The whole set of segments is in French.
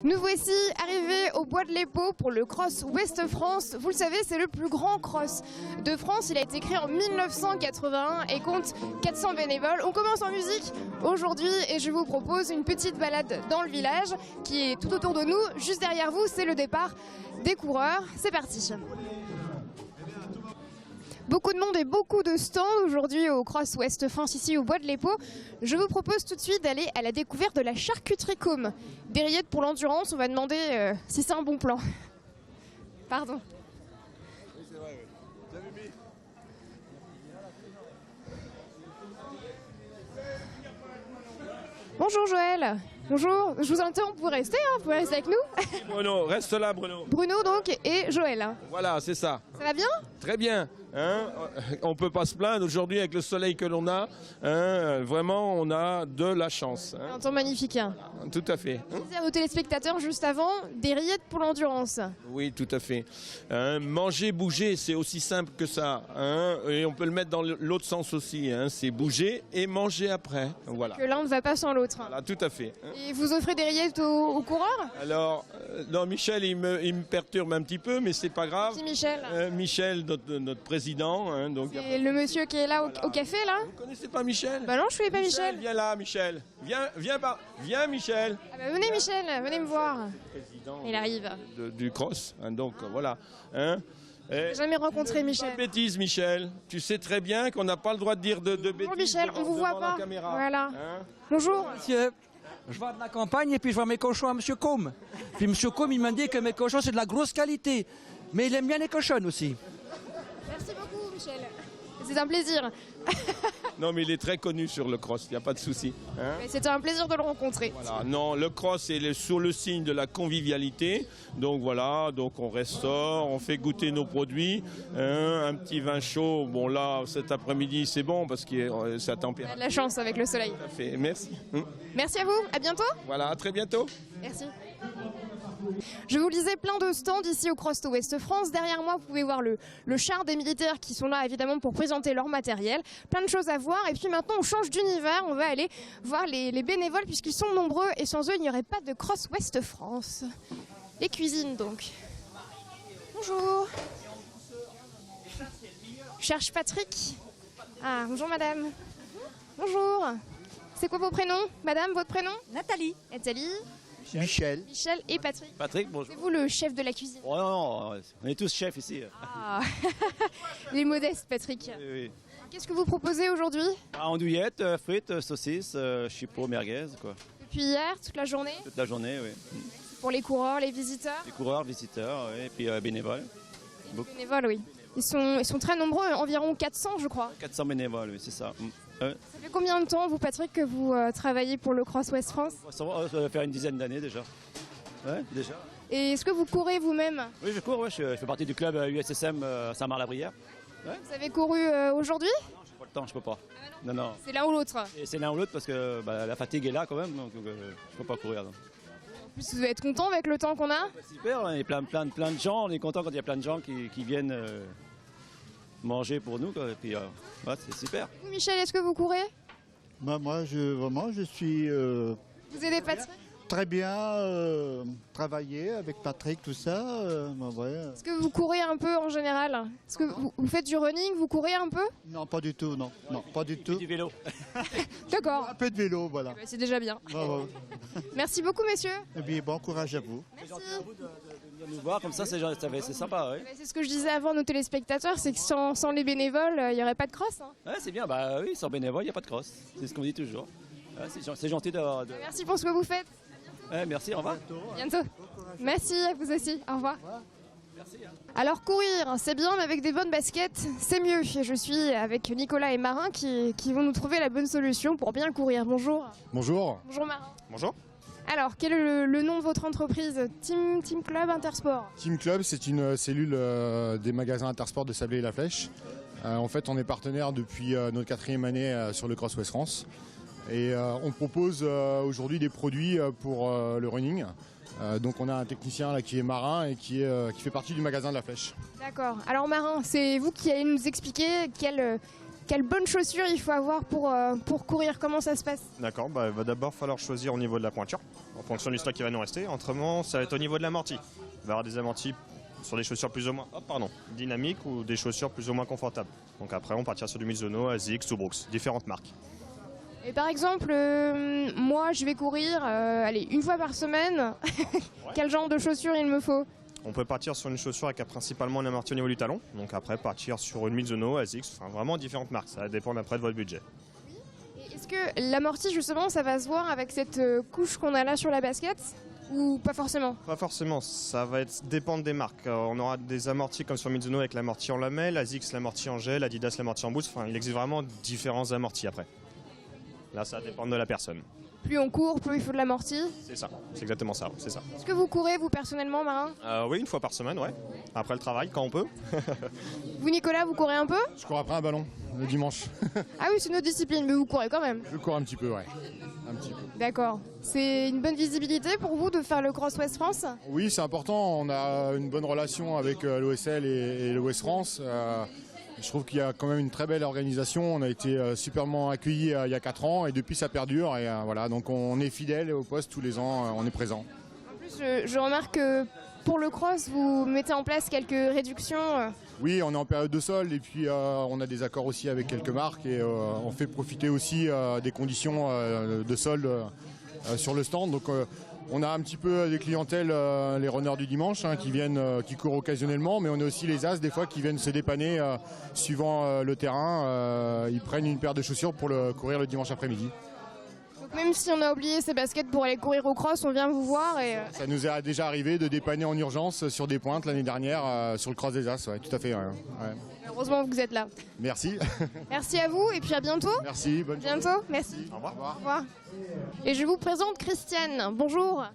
Nous voici arrivés au Bois de l'Épau pour le Cross Ouest France. Vous le savez, c'est le plus grand cross de France. Il a été créé en 1981 et compte 400 bénévoles. On commence en musique aujourd'hui et je vous propose une petite balade dans le village qui est tout autour de nous. Juste derrière vous, c'est le départ des coureurs. C'est parti. Beaucoup de monde et beaucoup de stands aujourd'hui au Cross Ouest France, ici au Bois de l'Épau. Je vous propose tout de suite d'aller à la découverte de la charcuterie Côme. Des rillettes pour l'endurance, on va demander si c'est un bon plan. Pardon. Oui, c'est vrai, oui. Bonjour Joël. Bonjour, je vous interromps, vous pouvez rester, vous pouvez rester avec nous. Bruno, reste là Bruno. Bruno donc et Joël. Voilà, c'est ça. Ça va bien? Très bien. On ne peut pas se plaindre aujourd'hui avec le soleil que l'on a. Vraiment, on a de la chance. Un temps magnifique. Tout à fait. Je disais à nos téléspectateurs juste avant, des rillettes pour l'endurance. Oui, tout à fait. Manger, bouger, c'est aussi simple que ça. Et on peut le mettre dans l'autre sens aussi. C'est bouger et manger après. Voilà. Que l'un ne va pas sans l'autre. Voilà, tout à fait. Et vous offrez des rillettes aux coureurs? Alors, non, Michel, il me perturbe un petit peu, mais c'est pas grave. Merci Michel. Michel, notre président. Donc, c'est le monsieur qui est là au café, là? Vous connaissez pas Michel? Bah non, je connais pas Michel. Viens là, Michel. Viens, Michel. Ah bah venez Michel, venez me voir. Président Il arrive. du cross, donc voilà. J'ai jamais rencontré Michel. Pas de bêtises, Michel. Tu sais très bien qu'on n'a pas le droit de dire de bêtises. Bonjour Michel, on vous voit devant la pas. caméra. Voilà. Bonjour. Monsieur, je vais de la campagne et puis je vois mes cochons à Monsieur Côme. Puis Monsieur Côme, il m'a dit que mes cochons, c'est de la grosse qualité. Mais il aime bien les cochonnes aussi. Merci beaucoup Michel. C'est un plaisir. Non, mais il est très connu sur le cross, il n'y a pas de souci. C'était un plaisir de le rencontrer. Voilà. Non, le cross est sur le signe de la convivialité. Donc voilà, donc on restaure, on fait goûter nos produits. Un petit vin chaud, bon là, cet après-midi, c'est bon parce que c'est à On a température. de la chance avec le soleil. Tout à fait. Merci. Merci à vous, à bientôt. Voilà, à très bientôt. Merci. Je vous lisais plein de stands ici au Cross Ouest France. Derrière moi, vous pouvez voir le char des militaires qui sont là évidemment pour présenter leur matériel. Plein de choses à voir. Et puis maintenant, on change d'univers. On va aller voir les bénévoles puisqu'ils sont nombreux et sans eux, il n'y aurait pas de Cross Ouest France. Les cuisines donc. Bonjour. Je cherche Patrick. Ah, bonjour madame. Bonjour. C'est quoi vos prénoms? Madame, votre prénom? Nathalie. Nathalie. Michel. Michel et Patrick. Patrick, bonjour. C'est vous le chef de la cuisine? Oh non, on est tous chefs ici. Ah. Les modestes, Patrick. Oui, oui. Qu'est-ce que vous proposez aujourd'hui? Andouillettes, frites, saucisses, chipot, merguez, quoi. Depuis hier, toute la journée? Toute la journée, oui. Pour les coureurs, les visiteurs? Les coureurs, visiteurs, oui, et puis bénévoles. Beaucoup. Bénévoles, oui. Ils sont très nombreux, environ 400 je crois. 400 bénévoles, oui, c'est ça. Ça fait combien de temps, vous Patrick, que vous travaillez pour le Cross Ouest France? Ça va faire une dizaine d'années déjà. Ouais, déjà. Et est-ce que vous courez vous-même? Oui, je cours, ouais, je fais partie du club USSM Saint-Marc-la-Brière. Ouais. Vous avez couru aujourd'hui? Non, j'ai pas le temps, je peux pas. Non, non. C'est l'un ou l'autre? Et c'est l'un ou l'autre parce que la fatigue est là quand même, donc je peux pas courir. Donc. En plus, vous devez être content avec le temps qu'on a? C'est super, on est plein de gens, on est content quand il y a plein de gens qui viennent manger pour nous, quoi. Et puis ouais, c'est super. Vous, Michel, est-ce que vous courez? Moi, je suis Vous aidez Patrick? très bien travaillé avec Patrick, tout ça. Ouais. Est-ce que vous courez un peu en général? Est-ce que vous faites du running? Vous courez un peu? Non, pas du tout, non, pas du tout. Du vélo. D'accord. Un peu de vélo, voilà. C'est déjà bien. Bravo. Merci beaucoup, messieurs. Et bien, bon courage à vous. Merci. De venir nous voir comme ça, c'est sympa. Ouais. C'est ce que je disais avant nos téléspectateurs, c'est que sans les bénévoles, il n'y aurait pas de cross. Ouais, c'est bien, bah oui, sans bénévole, il n'y a pas de cross. C'est ce qu'on dit toujours. Ouais, c'est gentil de... Merci pour ce que vous faites. Ouais, merci, au revoir. À bientôt. Merci à vous aussi. Au revoir. Alors courir, c'est bien, mais avec des bonnes baskets, c'est mieux. Je suis avec Nicolas et Marin qui vont nous trouver la bonne solution pour bien courir. Bonjour. Bonjour. Bonjour Marin. Bonjour. Alors, quel est le nom de votre entreprise? Team Club Intersport. Team Club, c'est une cellule des magasins Intersport de Sablé et La Flèche. En fait, on est partenaire depuis notre 4e année sur le Cross Ouest France. Et on propose aujourd'hui des produits pour le running. Donc on a un technicien là, qui est Marin et qui fait partie du magasin de La Flèche. D'accord. Alors Marin, c'est vous qui allez nous expliquer quelles bonnes chaussures il faut avoir pour courir. Comment ça se passe? D'accord, il va d'abord falloir choisir au niveau de la pointure. en fonction du stock qui va nous rester. Autrement, ça va être au niveau de l'amorti. Il va y avoir des amortis sur des chaussures plus ou moins dynamiques ou des chaussures plus ou moins confortables. Donc après, on partira sur du Mizuno, ASICS ou Brooks, différentes marques. Et par exemple, moi je vais courir une fois par semaine. Quel genre de chaussures il me faut? On peut partir sur une chaussure avec principalement un amorti au niveau du talon. Donc après, partir sur une Mizuno, ASICS, enfin vraiment différentes marques. Ça va dépendre après de votre budget. Est-ce que l'amorti, justement, ça va se voir avec cette couche qu'on a là sur la basket? Ou pas forcément? Pas forcément, ça va dépendre des marques. On aura des amortis comme sur Mizuno avec l'amorti en lamelle, ASICS l'amorti en gel, Adidas l'amorti en boost. Enfin, il existe vraiment différents amortis après. Là, ça va dépendre de la personne. Plus on court, plus il faut de l'amorti? C'est ça, c'est exactement ça, c'est ça. Est-ce que vous courez, vous, personnellement, Marin? Oui, une fois par semaine, ouais. Après le travail, quand on peut. Vous, Nicolas, vous courez un peu? Je cours après un ballon le dimanche. Ah oui, c'est une autre discipline, mais vous courez quand même? Je cours un petit peu, ouais. Un petit peu. D'accord. C'est une bonne visibilité pour vous de faire le Cross West France? Oui, c'est important. On a une bonne relation avec l'OSL et le West France. Je trouve qu'il y a quand même une très belle organisation. On a été superbement accueillis il y a 4 ans et depuis ça perdure. Et voilà, donc on est fidèle au poste tous les ans, on est présent. En plus, je remarque que pour le cross, vous mettez en place quelques réductions. Oui, on est en période de solde et puis on a des accords aussi avec quelques marques et on fait profiter aussi des conditions de solde sur le stand. Donc on a un petit peu des clientèles, les runners du dimanche qui viennent, qui courent occasionnellement, mais on a aussi les as des fois qui viennent se dépanner suivant le terrain. Ils prennent une paire de chaussures pour courir le dimanche après-midi. Donc même si on a oublié ses baskets pour aller courir au cross, on vient vous voir et... Ça nous est déjà arrivé de dépanner en urgence sur des pointes l'année dernière sur le cross des as, ouais, tout à fait. Ouais. Heureusement que vous êtes là. Merci. Merci à vous et puis à bientôt. Merci, bonne journée. Bientôt, merci. Au revoir. Au revoir. Et je vous présente Christiane. Bonjour.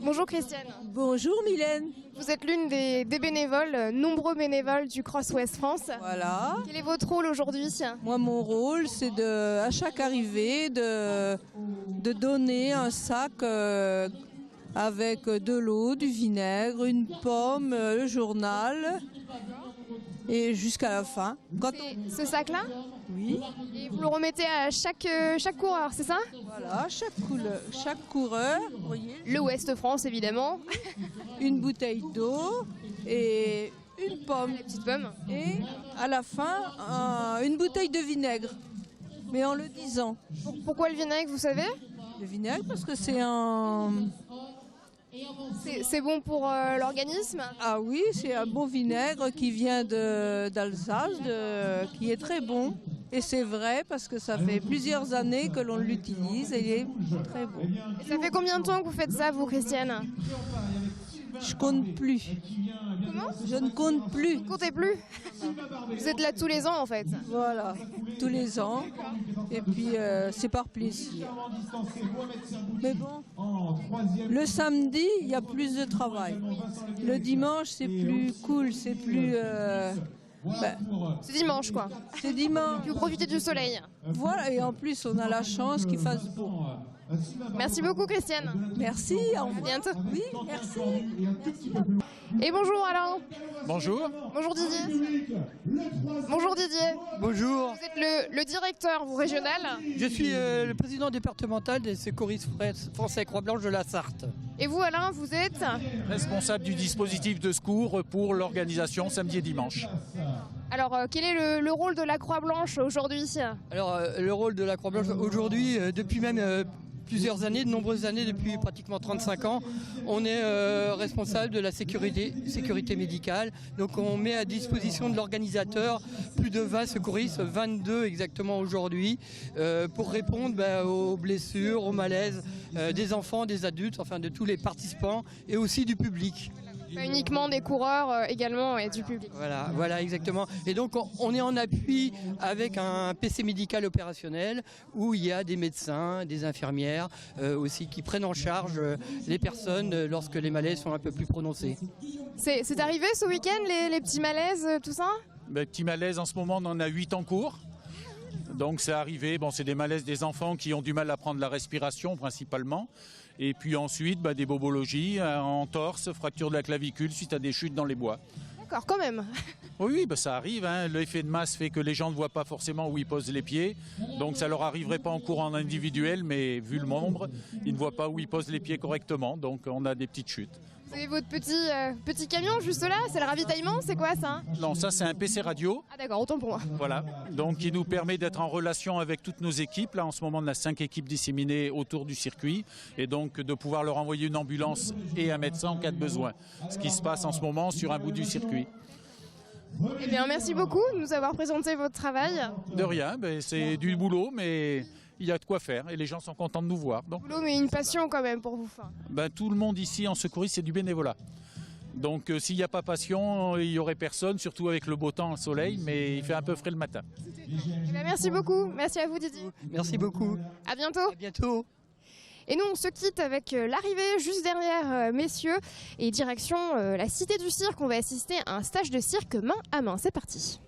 Bonjour Christiane. Bonjour Mylène. Vous êtes l'une des bénévoles, nombreux bénévoles du Cross West France. Voilà. Quel est votre rôle aujourd'hui? Moi, mon rôle, c'est à chaque arrivée de donner un sac avec de l'eau, du vinaigre, une pomme, le journal et jusqu'à la fin. Ce sac-là? Oui. Et vous le remettez à chaque coureur, c'est ça? Voilà, chaque coureur, vous voyez. Le Ouest France, évidemment. Une bouteille d'eau et une pomme. La petite pomme. Et à la fin, une bouteille de vinaigre, mais en le disant. Pourquoi le vinaigre, vous savez? Le vinaigre, parce que c'est un... C'est bon pour l'organisme? Ah oui, c'est un bon vinaigre qui vient d'Alsace, qui est très bon. Et c'est vrai parce que ça fait plusieurs années que l'on l'utilise et il est très bon. Et ça fait combien de temps que vous faites ça, vous, Christiane? Je compte plus. Comment? Je ne compte plus. Vous ne comptez plus? Vous êtes là tous les ans, en fait? Voilà, tous les ans. Et puis, c'est par plaisir. Mais bon, le samedi, il y a plus de travail. Le dimanche, c'est plus cool, c'est plus... c'est dimanche, quoi. C'est dimanche. Puis vous profitez du soleil. Voilà, et en plus, on a la chance qu'il fasse beau. Merci beaucoup, Christiane. Merci, au revoir. À bientôt. Oui, merci. Et bonjour, Alain. Bonjour. Bonjour, Didier. Bonjour, Didier. Bonjour. Vous êtes le directeur, vous, régional. Je suis le président départemental des secouristes français Croix-Blanche de la Sarthe. Et vous, Alain, vous êtes Responsable du dispositif de secours pour l'organisation samedi et dimanche. Alors, quel est le rôle de la Croix-Blanche aujourd'hui? Alors, le rôle de la Croix-Blanche aujourd'hui, depuis même plusieurs années, de nombreuses années, depuis pratiquement 35 ans, on est responsable de la sécurité médicale. Donc on met à disposition de l'organisateur plus de 20 secouristes, 22 exactement aujourd'hui, pour répondre aux blessures, aux malaises des enfants, des adultes, enfin de tous les participants et aussi du public. Pas uniquement des coureurs également et du public. Voilà, exactement. Et donc on est en appui avec un PC médical opérationnel où il y a des médecins, des infirmières aussi qui prennent en charge les personnes lorsque les malaises sont un peu plus prononcés. C'est arrivé ce week-end les petits malaises, tout ça? Petits malaises, en ce moment on en a 8 en cours. Donc c'est arrivé, c'est des malaises des enfants qui ont du mal à prendre la respiration principalement. Et puis ensuite, des bobologies, entorse, fracture de la clavicule suite à des chutes dans les bois. D'accord, quand même. Oui, bah ça arrive. Hein. L'effet de masse fait que les gens ne voient pas forcément où ils posent les pieds. Donc ça leur arriverait pas en courant individuel, mais vu le nombre, ils ne voient pas où ils posent les pieds correctement. Donc on a des petites chutes. Vous avez votre petit camion juste là, c'est le ravitaillement, c'est quoi ça? Non, ça c'est un PC radio. Ah d'accord, autant pour moi. Voilà, donc qui nous permet d'être en relation avec toutes nos équipes. Là en ce moment on a 5 équipes disséminées autour du circuit et donc de pouvoir leur envoyer une ambulance et un médecin en cas de besoin. Ce qui se passe en ce moment sur un bout du circuit. Eh bien merci beaucoup de nous avoir présenté votre travail. De rien, c'est du boulot mais il y a de quoi faire et les gens sont contents de nous voir. Donc, Boulot mais une passion quand même pour vous. Tout le monde ici en secourisme c'est du bénévolat. Donc s'il n'y a pas passion, il n'y aurait personne, surtout avec le beau temps, le soleil, mais il fait un peu frais le matin. Eh bien, merci beaucoup, merci à vous Didier. Merci beaucoup. À bientôt. À bientôt. Et nous on se quitte avec l'arrivée juste derrière messieurs et direction la Cité du Cirque. On va assister à un stage de cirque main à main. C'est parti.